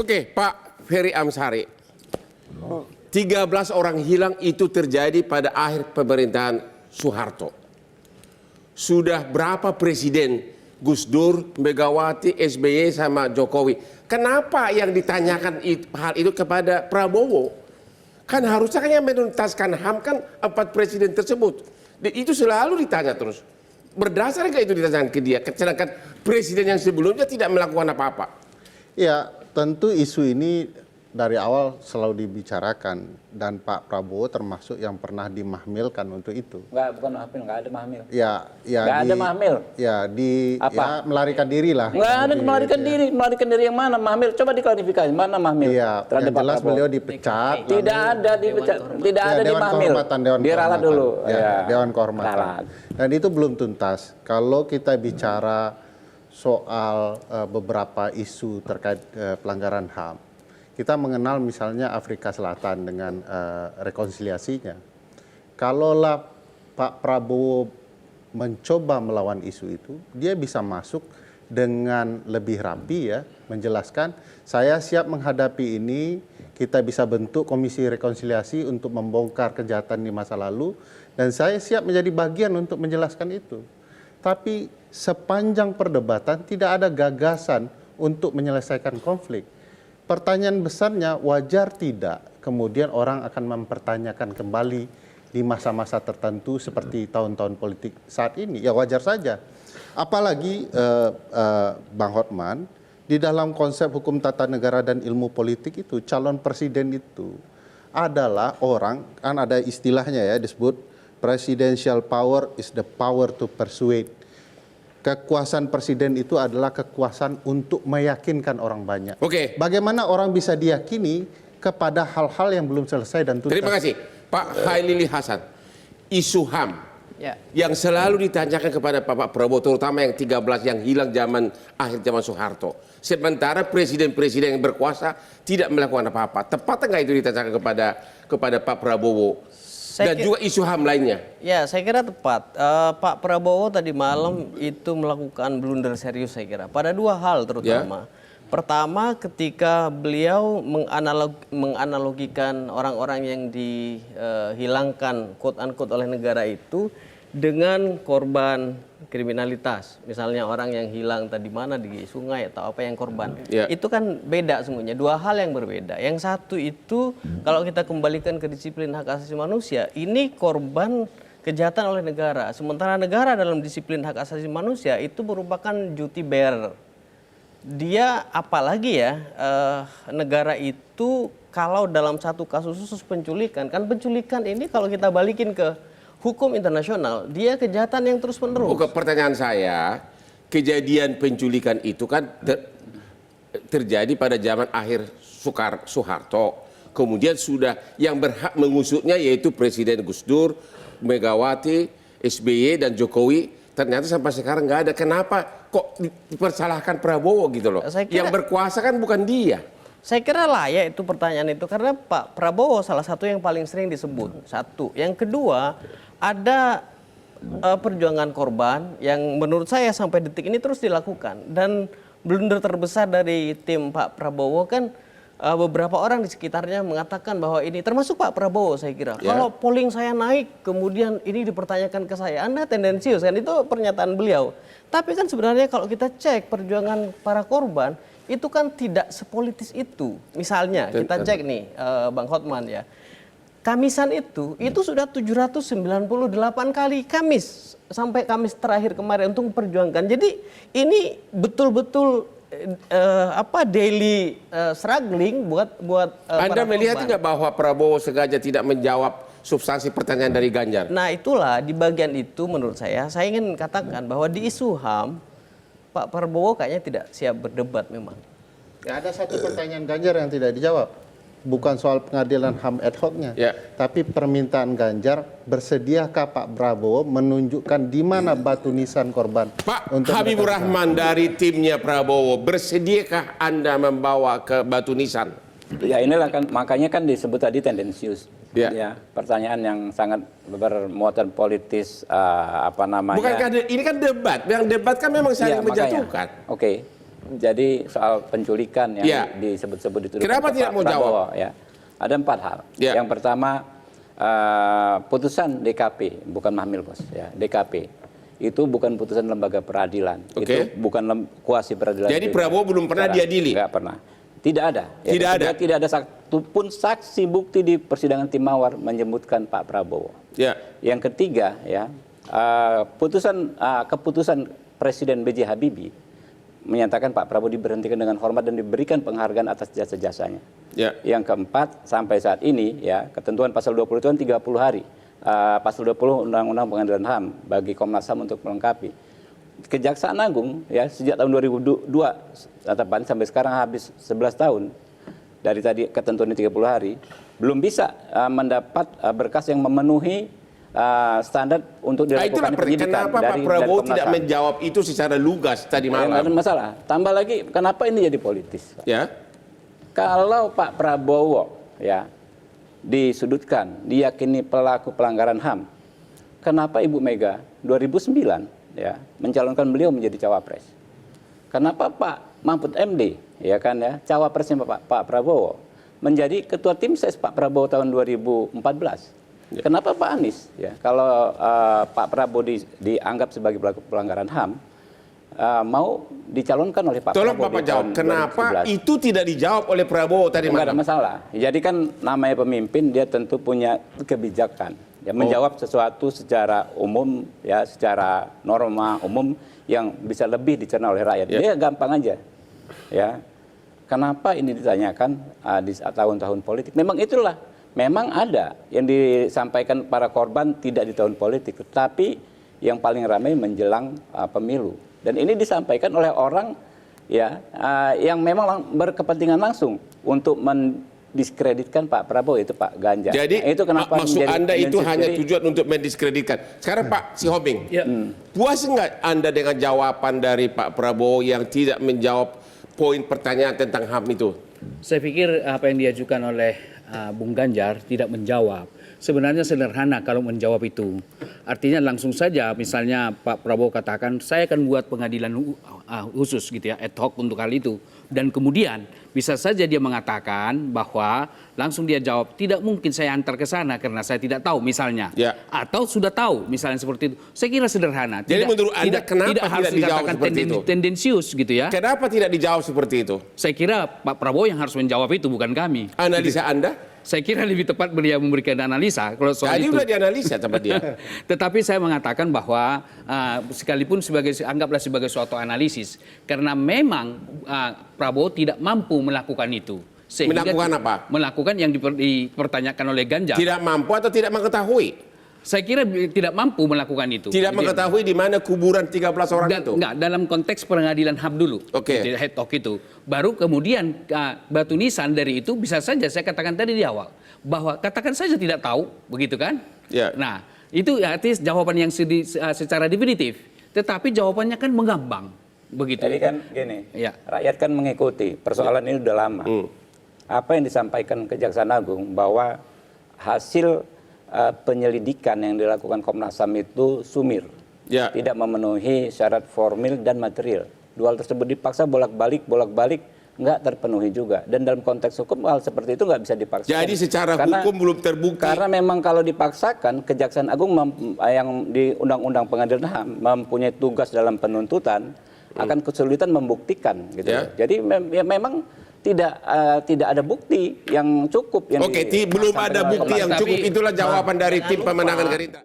Oke, Pak Ferry Amsari. 13 orang hilang itu terjadi pada akhir pemerintahan Soeharto. Sudah berapa presiden Gus Dur, Megawati, SBY sama Jokowi? Kenapa yang ditanyakan hal itu kepada Prabowo? Kan harusnya kan yang menuntaskan HAM kan 4 presiden tersebut. Dan itu selalu ditanya terus. Berdasar nggak itu ditanyakan ke dia? Sedangkan presiden yang sebelumnya tidak melakukan apa-apa. Ya, tentu isu ini dari awal selalu dibicarakan dan Pak Prabowo termasuk yang pernah dimahmilkan untuk itu. Bukan mahmil, nggak ada mahmil. Ya, Nggak ada mahmil. Ya, Apa? ya melarikan diri lah. Nggak ada melarikan diri yang mana mahmil? Coba diklarifikasi mana mahmil? Iya, yang jelas beliau dipecat. Tidak ada dipecat, tidak ada di Dewan mahmil. Kehormatan, Dewan Diralat Kehormatan. dulu. Ya, Dewan Kehormatan. Ralat. Dan itu belum tuntas. Kalau kita bicara soal beberapa isu terkait pelanggaran HAM, kita mengenal misalnya Afrika Selatan dengan rekonsiliasinya. Kalaulah Pak Prabowo mencoba melawan isu itu, dia bisa masuk dengan lebih rapi ya, menjelaskan saya siap menghadapi ini, kita bisa bentuk komisi rekonsiliasi untuk membongkar kejahatan di masa lalu, dan saya siap menjadi bagian untuk menjelaskan itu. Tapi sepanjang perdebatan tidak ada gagasan untuk menyelesaikan konflik. Pertanyaan besarnya, wajar tidak kemudian orang akan mempertanyakan kembali di masa-masa tertentu seperti tahun-tahun politik saat ini? Ya wajar saja. Apalagi Bang Hotman, di dalam konsep hukum tata negara dan ilmu politik itu, calon presiden itu adalah orang, kan ada istilahnya ya, disebut presidential power is the power to persuade. Kekuasaan presiden itu adalah kekuasaan untuk meyakinkan orang banyak. Oke. Bagaimana orang bisa diyakini kepada hal-hal yang belum selesai dan tuntas? Terima kasih. Pak Khalili Hasan, isu HAM yang selalu ditanyakan kepada Pak Prabowo, terutama yang 13 yang hilang akhir zaman Soeharto. Sementara presiden-presiden yang berkuasa tidak melakukan apa-apa. Tepat nggak itu ditanyakan kepada Pak Prabowo? Dan juga isu HAM lainnya. Ya, saya kira tepat. Pak Prabowo tadi malam itu melakukan blunder serius saya kira. Pada dua hal terutama. Ya. Pertama, ketika beliau menganalogikan orang-orang yang dihilangkan quote-unquote oleh negara itu dengan korban kriminalitas. Misalnya orang yang hilang tadi mana di sungai atau apa yang korban. Ya. Itu kan beda semuanya, dua hal yang berbeda. Yang satu itu kalau kita kembalikan ke disiplin hak asasi manusia, ini korban kejahatan oleh negara. Sementara negara dalam disiplin hak asasi manusia itu merupakan duty bearer. Dia apalagi ya, negara itu kalau dalam satu kasus khusus penculikan, kan penculikan ini kalau kita balikin ke hukum internasional, dia kejahatan yang terus-menerus. Bukan, pertanyaan saya, kejadian penculikan itu kan terjadi pada zaman akhir Soeharto. Kemudian sudah yang berhak mengusutnya yaitu Presiden Gus Dur, Megawati, SBY dan Jokowi. Ternyata sampai sekarang nggak ada. Kenapa kok dipersalahkan Prabowo gitu loh? Yang berkuasa kan bukan dia. Saya kira layak itu pertanyaan itu karena Pak Prabowo salah satu yang paling sering disebut. Satu. Yang kedua, ada perjuangan korban yang menurut saya sampai detik ini terus dilakukan. Dan blunder terbesar dari tim Pak Prabowo kan beberapa orang di sekitarnya mengatakan bahwa ini, termasuk Pak Prabowo saya kira. Ya. Kalau polling saya naik, kemudian ini dipertanyakan ke saya, Anda tendensius kan, itu pernyataan beliau. Tapi kan sebenarnya kalau kita cek perjuangan para korban, itu kan tidak sepolitis itu. Misalnya kita cek nih Bang Hotman ya. Kamisan itu sudah 798 kali Kamis sampai Kamis terakhir kemarin untuk memperjuangkan. Jadi ini betul-betul daily struggling buat Anda melihat nggak bahwa Prabowo sengaja tidak menjawab substansi pertanyaan dari Ganjar? Nah itulah di bagian itu menurut saya ingin katakan bahwa di isu HAM Pak Prabowo kayaknya tidak siap berdebat memang. Ya, ada satu pertanyaan Ganjar yang tidak dijawab. Bukan soal pengadilan HAM ad hoc-nya, tapi permintaan Ganjar, bersediakah Pak Prabowo menunjukkan di mana batu nisan korban? Pak Habibur Rahman dari timnya Prabowo, bersediakah Anda membawa ke batu nisan? Ya inilah kan, makanya kan disebut tadi tendensius. Ya, pertanyaan yang sangat bermuatan politis, apa namanya? Bukankah ini kan debat? Yang debat kan memang saling menjatuhkan. Oke. Jadi soal penculikan yang Ya. disebut-sebut itu. Kenapa tidak mau jawab? Ya. Ada 4 hal. Ya. Yang pertama, putusan DKP, bukan Mahmil Bos, ya, DKP. Itu bukan putusan lembaga peradilan. Oke. Itu bukan kuasi peradilan. Jadi Prabowo belum pernah diadili? Enggak pernah. Tidak ada. Ya, Tidak ada? Tidak ada satupun saksi bukti di persidangan tim Mawar menyebutkan Pak Prabowo. Ya. Yang ketiga, ya, keputusan Presiden B.J. Habibie menyatakan Pak Prabowo diberhentikan dengan hormat dan diberikan penghargaan atas jasa-jasanya. Ya. Yang keempat, sampai saat ini, ya, ketentuan pasal 20 itu kan 30 hari. Pasal 20 Undang-Undang Pengadilan HAM bagi Komnas HAM untuk melengkapi. Kejaksaan Agung, ya, sejak tahun 2002 tetapan sampai sekarang habis 11 tahun dari tadi ketentuan 30 hari belum bisa mendapat berkas yang memenuhi standar untuk dilakukan penyidikan kenapa Pak dari Prabowo Komnas tidak HAM. menjawab itu secara lugas tadi Nggak ada malam? masalah. Tambah lagi, kenapa ini jadi politis? Pak? Ya. Kalau Pak Prabowo, ya, disudutkan, diyakini pelaku pelanggaran HAM, kenapa Ibu Mega 2009, ya, mencalonkan beliau menjadi cawapres? Kenapa Pak Mahfud MD, ya kan, ya, cawapresnya Pak Prabowo menjadi ketua tim ses Pak Prabowo tahun 2014? Ya. Kenapa Pak Anies, ya, kalau Pak Prabowo dianggap sebagai pelaku pelanggaran HAM, mau dicalonkan oleh Pak Tolong Prabowo Bapak di jawab, tahun kenapa 2011? itu tidak dijawab oleh Prabowo tadi Enggak ada malam? masalah. Jadi kan namanya pemimpin, dia tentu punya kebijakan. Ya, menjawab sesuatu secara umum, ya, secara norma umum yang bisa lebih dicerna oleh rakyat. Ya. Dia gampang aja. Ya. Kenapa ini ditanyakan di tahun-tahun politik? Memang itulah. Memang ada yang disampaikan para korban tidak di tahun politik, tetapi yang paling ramai menjelang pemilu. Dan ini disampaikan oleh orang, ya, yang memang berkepentingan langsung untuk mendiskreditkan Pak Prabowo, itu Pak Ganjar. Jadi Nah, itu kenapa maksud menjadi Anda itu defensif. hanya Jadi, tujuan untuk mendiskreditkan. Sekarang Pak Sihobing, Ya. puas nggak Anda dengan jawaban dari Pak Prabowo yang tidak menjawab poin pertanyaan tentang HAM itu? Saya pikir apa yang diajukan oleh Bung Ganjar tidak menjawab. Sebenarnya sederhana kalau menjawab itu. Artinya langsung saja misalnya Pak Prabowo katakan saya akan buat pengadilan khusus gitu ya, ad hoc untuk hal itu. Dan kemudian bisa saja dia mengatakan bahwa langsung dia jawab tidak mungkin saya antar ke sana karena saya tidak tahu misalnya. Ya. Atau sudah tahu misalnya seperti itu. Saya kira sederhana. Jadi menurut Anda kenapa harus tidak dijawab dikatakan seperti itu? tendensius gitu ya. Kenapa tidak dijawab seperti itu? Saya kira Pak Prabowo yang harus menjawab itu bukan kami. Analisa Anda? Saya kira lebih tepat beliau memberikan analisa kalau soal Tadi itu. sudah dianalisa sama dia. Tetapi saya mengatakan bahwa sekalipun anggaplah sebagai suatu analisis, karena memang Prabowo tidak mampu melakukan itu. Melakukan apa? Melakukan yang dipertanyakan oleh Ganjar. Tidak mampu atau tidak mengetahui? Saya kira tidak mampu melakukan itu. Tidak mengetahui di mana kuburan 13 orang itu? Enggak, dalam konteks pengadilan HAM dulu. Oke. Gitu, head talk itu. Baru kemudian batu nisan dari itu bisa saja saya katakan tadi di awal. Bahwa katakan saja tidak tahu, begitu kan? Ya. Nah, itu artinya jawaban yang secara definitif. Tetapi jawabannya kan mengambang. Begitu. Jadi kan gini, Ya. rakyat kan mengikuti persoalan ini udah lama. Apa yang disampaikan Kejaksaan Agung bahwa hasil penyelidikan yang dilakukan Komnas HAM itu sumir, Ya. tidak memenuhi syarat formil dan material. Dua hal tersebut dipaksa bolak-balik nggak terpenuhi juga. Dan dalam konteks hukum hal seperti itu nggak bisa dipaksakan. Jadi secara hukum belum terbukti. Karena memang kalau dipaksakan, Kejaksaan Agung yang di Undang-Undang Pengadilan HAM mempunyai tugas dalam penuntutan akan kesulitan membuktikan, gitu. Ya. Jadi memang tidak ada bukti yang cukup. Oke, belum ada bukti yang cukup. Itulah jawaban dari tim pemenangan Gerindra.